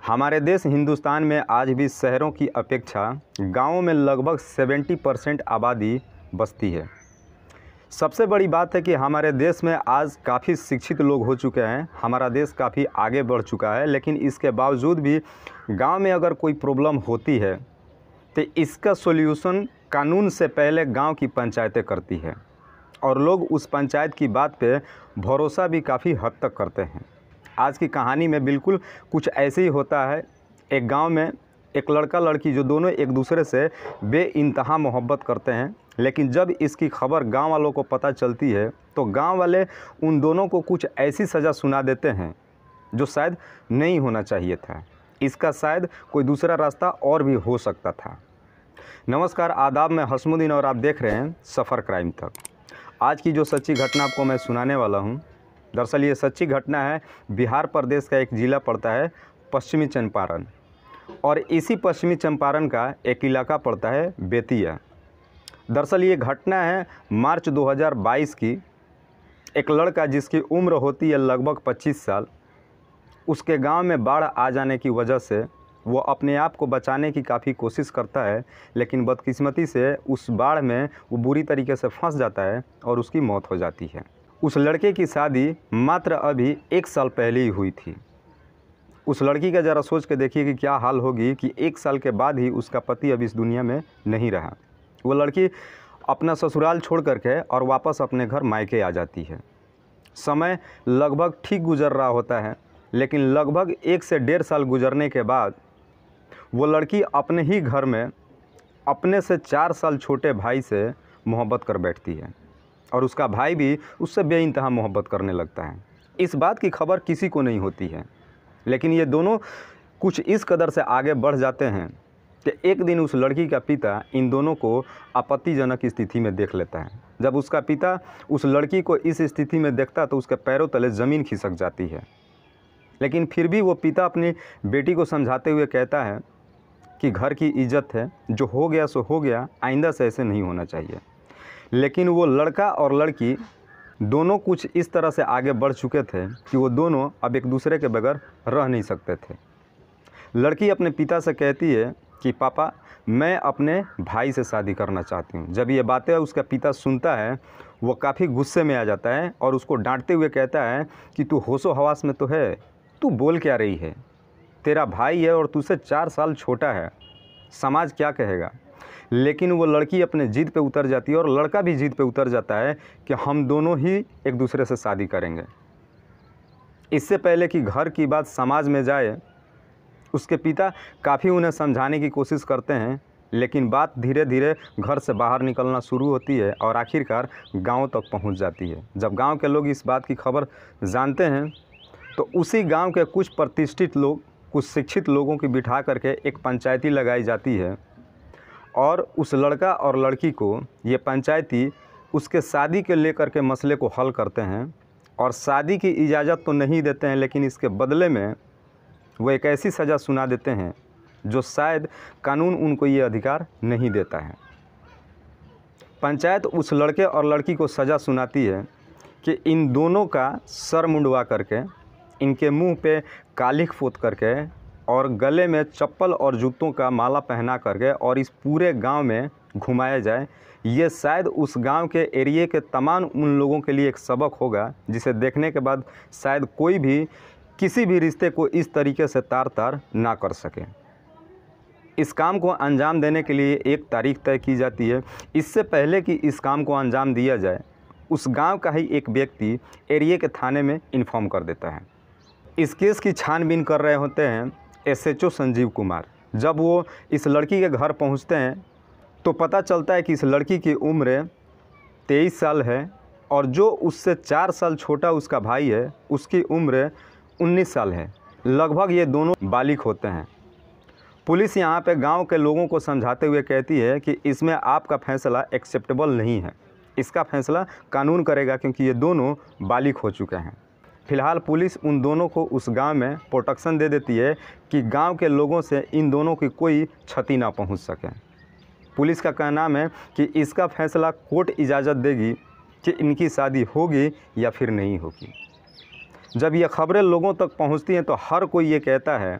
हमारे देश हिंदुस्तान में आज भी शहरों की अपेक्षा गांवों में लगभग 70% आबादी बसती है। सबसे बड़ी बात है कि हमारे देश में आज काफ़ी शिक्षित लोग हो चुके हैं, हमारा देश काफ़ी आगे बढ़ चुका है, लेकिन इसके बावजूद भी गांव में अगर कोई प्रॉब्लम होती है तो इसका सॉल्यूशन कानून से पहले गांव की पंचायतें करती है और लोग उस पंचायत की बात पे भरोसा भी काफ़ी हद तक करते हैं। आज की कहानी में बिल्कुल कुछ ऐसे ही होता है। एक गांव में एक लड़का लड़की जो दोनों एक दूसरे से बेइंतहा मोहब्बत करते हैं, लेकिन जब इसकी खबर गांव वालों को पता चलती है तो गांव वाले उन दोनों को कुछ ऐसी सज़ा सुना देते हैं जो शायद नहीं होना चाहिए था। इसका शायद कोई दूसरा रास्ता और भी हो सकता था। नमस्कार, आदाब, मैं हसमुद्दीन और आप देख रहे हैं सफ़र क्राइम तक। आज की जो सच्ची घटना आपको मैं सुनाने वाला हूँ, दरअसल ये सच्ची घटना है। बिहार प्रदेश का एक ज़िला पड़ता है पश्चिमी चंपारण, और इसी पश्चिमी चंपारण का एक इलाका पड़ता है बेतिया। दरअसल ये घटना है मार्च 2022 की। एक लड़का जिसकी उम्र होती है लगभग 25 साल, उसके गांव में बाढ़ आ जाने की वजह से वो अपने आप को बचाने की काफ़ी कोशिश करता है, लेकिन बदकिस्मती से उस बाढ़ में वो बुरी तरीके से फंस जाता है और उसकी मौत हो जाती है। उस लड़के की शादी मात्र अभी 1 साल पहले ही हुई थी। उस लड़की का ज़रा सोच के देखिए कि क्या हाल होगी कि 1 साल के बाद ही उसका पति अब इस दुनिया में नहीं रहा। वो लड़की अपना ससुराल छोड़ करके और वापस अपने घर मायके आ जाती है। समय लगभग ठीक गुजर रहा होता है, लेकिन लगभग 1 से 1.5 साल गुजरने के बाद वो लड़की अपने ही घर में अपने से 4 साल छोटे भाई से मोहब्बत कर बैठती है और उसका भाई भी उससे बेइंतहा मोहब्बत करने लगता है। इस बात की खबर किसी को नहीं होती है, लेकिन ये दोनों कुछ इस कदर से आगे बढ़ जाते हैं कि एक दिन उस लड़की का पिता इन दोनों को आपत्तिजनक स्थिति में देख लेता है। जब उसका पिता उस लड़की को इस स्थिति में देखता तो उसके पैरों तले ज़मीन खिसक जाती है, लेकिन फिर भी वो पिता अपनी बेटी को समझाते हुए कहता है कि घर की इज्जत है, जो हो गया सो हो गया, आइंदा से ऐसे नहीं होना चाहिए। लेकिन वो लड़का और लड़की दोनों कुछ इस तरह से आगे बढ़ चुके थे कि वो दोनों अब एक दूसरे के बगैर रह नहीं सकते थे। लड़की अपने पिता से कहती है कि पापा, मैं अपने भाई से शादी करना चाहती हूँ। जब ये बातें उसका पिता सुनता है, वो काफ़ी गुस्से में आ जाता है और उसको डांटते हुए कहता है कि तू होशो हवास में तो है, तू बोल क्या रही है? तेरा भाई है और तुझसे 4 साल छोटा है, समाज क्या कहेगा? लेकिन वो लड़की अपने जिद पे उतर जाती है और लड़का भी जिद पे उतर जाता है कि हम दोनों ही एक दूसरे से शादी करेंगे। इससे पहले कि घर की बात समाज में जाए, उसके पिता काफ़ी उन्हें समझाने की कोशिश करते हैं, लेकिन बात धीरे धीरे घर से बाहर निकलना शुरू होती है और आखिरकार गांव तक पहुंच जाती है। जब गांव के लोग इस बात की खबर जानते हैं तो उसी गांव के कुछ प्रतिष्ठित लोग, कुछ शिक्षित लोगों की बिठा करके एक पंचायती लगाई जाती है और उस लड़का और लड़की को ये पंचायती उसके शादी के लेकर के मसले को हल करते हैं और शादी की इजाज़त तो नहीं देते हैं, लेकिन इसके बदले में वो एक ऐसी सज़ा सुना देते हैं जो शायद कानून उनको ये अधिकार नहीं देता है। पंचायत उस लड़के और लड़की को सज़ा सुनाती है कि इन दोनों का सर मुंडवा करके, इनके मुंह पे कालिख पोत करके और गले में चप्पल और जूतों का माला पहना करके और इस पूरे गांव में घुमाया जाए। ये शायद उस गांव के एरिए के तमाम उन लोगों के लिए एक सबक होगा जिसे देखने के बाद शायद कोई भी किसी भी रिश्ते को इस तरीके से तार तार ना कर सके। इस काम को अंजाम देने के लिए एक तारीख तय की जाती है। इससे पहले कि इस काम को अंजाम दिया जाए, उस गांव का ही एक व्यक्ति एरिए के थाने में इन्फॉर्म कर देता है। इस केस की छानबीन कर रहे होते हैं SHO संजीव कुमार। जब वो इस लड़की के घर पहुंचते हैं तो पता चलता है कि इस लड़की की उम्र 23 साल है और जो उससे 4 साल छोटा उसका भाई है, उसकी उम्र 19 साल है। लगभग ये दोनों बालिग होते हैं। पुलिस यहाँ पे गांव के लोगों को समझाते हुए कहती है कि इसमें आपका फैसला एक्सेप्टेबल नहीं है, इसका फैसला कानून करेगा, क्योंकि ये दोनों बालिग हो चुके हैं। फिलहाल पुलिस उन दोनों को उस गांव में प्रोटेक्शन दे देती है कि गांव के लोगों से इन दोनों की कोई क्षति ना पहुंच सके। पुलिस का कहना है कि इसका फैसला कोर्ट इजाज़त देगी कि इनकी शादी होगी या फिर नहीं होगी। जब ये खबरें लोगों तक पहुंचती हैं तो हर कोई ये कहता है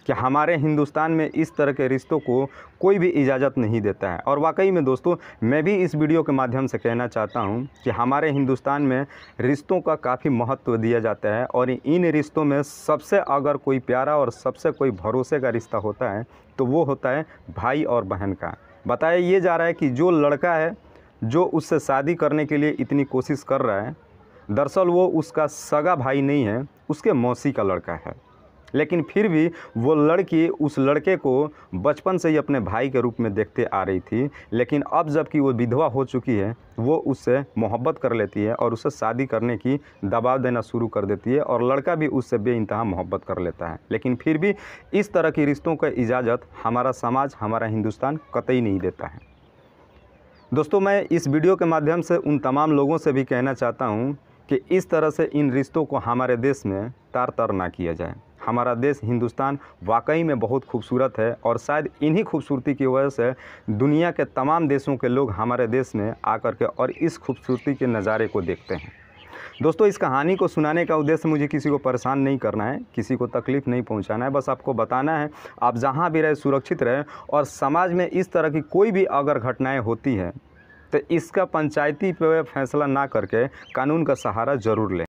कि हमारे हिंदुस्तान में इस तरह के रिश्तों को कोई भी इजाज़त नहीं देता है। और वाकई में दोस्तों, मैं भी इस वीडियो के माध्यम से कहना चाहता हूं कि हमारे हिंदुस्तान में रिश्तों का काफ़ी महत्व दिया जाता है और इन रिश्तों में सबसे अगर कोई प्यारा और सबसे कोई भरोसे का रिश्ता होता है तो वो होता है भाई और बहन का। बताया ये जा रहा है कि जो लड़का है जो उससे शादी करने के लिए इतनी कोशिश कर रहा है, दरअसल वो उसका सगा भाई नहीं है, उसके मौसी का लड़का है। लेकिन फिर भी वो लड़की उस लड़के को बचपन से ही अपने भाई के रूप में देखते आ रही थी, लेकिन अब जबकि वो विधवा हो चुकी है वो उससे मोहब्बत कर लेती है और उससे शादी करने की दबाव देना शुरू कर देती है और लड़का भी उससे बेइंतहा मोहब्बत कर लेता है। लेकिन फिर भी इस तरह की रिश्तों का इजाज़त हमारा समाज, हमारा हिंदुस्तान कतई नहीं देता है। दोस्तों, मैं इस वीडियो के माध्यम से उन तमाम लोगों से भी कहना चाहता हूँ कि इस तरह से इन रिश्तों को हमारे देश में तार-तार ना किया जाए। हमारा देश हिंदुस्तान वाकई में बहुत खूबसूरत है और शायद इन्हीं खूबसूरती की वजह से दुनिया के तमाम देशों के लोग हमारे देश में आकर के और इस खूबसूरती के नज़ारे को देखते हैं। दोस्तों, इस कहानी को सुनाने का उद्देश्य मुझे किसी को परेशान नहीं करना है, किसी को तकलीफ़ नहीं पहुंचाना है, बस आपको बताना है आप जहां भी रहे सुरक्षित रहें और समाज में इस तरह की कोई भी अगर घटनाएँ होती हैं तो इसका पंचायती पे फैसला ना करके कानून का सहारा ज़रूर लें।